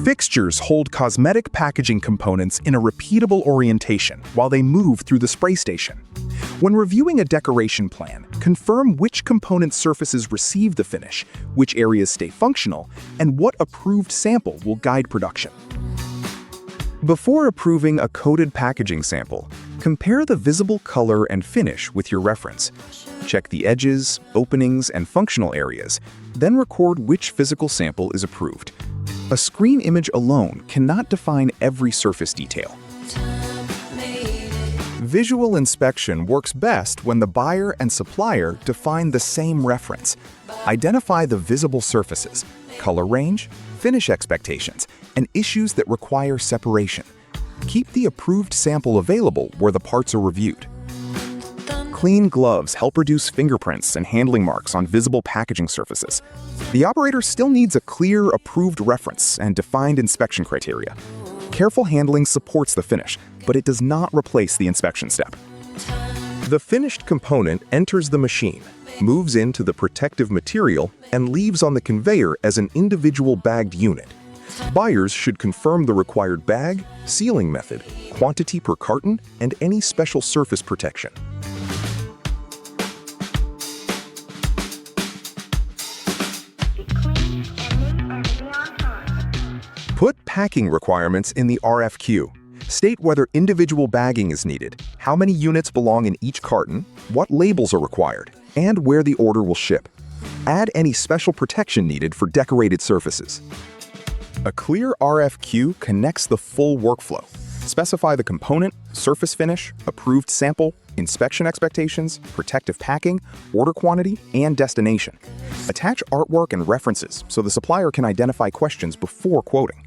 Fixtures hold cosmetic packaging components in a repeatable orientation while they move through the spray station. When reviewing a decoration plan, confirm which component surfaces receive the finish, which areas stay functional, and what approved sample will guide production. Before approving a coated packaging sample, compare the visible color and finish with your reference. Check the edges, openings, and functional areas, then record which physical sample is approved. A screen image alone cannot define every surface detail. Visual inspection works best when the buyer and supplier define the same reference. Identify the visible surfaces, color range, finish expectations, and issues that require separation. Keep the approved sample available where the parts are reviewed. Clean gloves help reduce fingerprints and handling marks on visible packaging surfaces. The operator still needs a clear, approved reference and defined inspection criteria. Careful handling supports the finish, but it does not replace the inspection step. The finished component enters the machine, moves into the protective material, and leaves on the conveyor as an individual bagged unit. Buyers should confirm the required bag, sealing method, quantity per carton, and any special surface protection. Put packing requirements in the RFQ. State whether individual bagging is needed, how many units belong in each carton, what labels are required, and where the order will ship. Add any special protection needed for decorated surfaces. A clear RFQ connects the full workflow. Specify the component, surface finish, approved sample, inspection expectations, protective packing, order quantity, and destination. Attach artwork and references so the supplier can identify questions before quoting.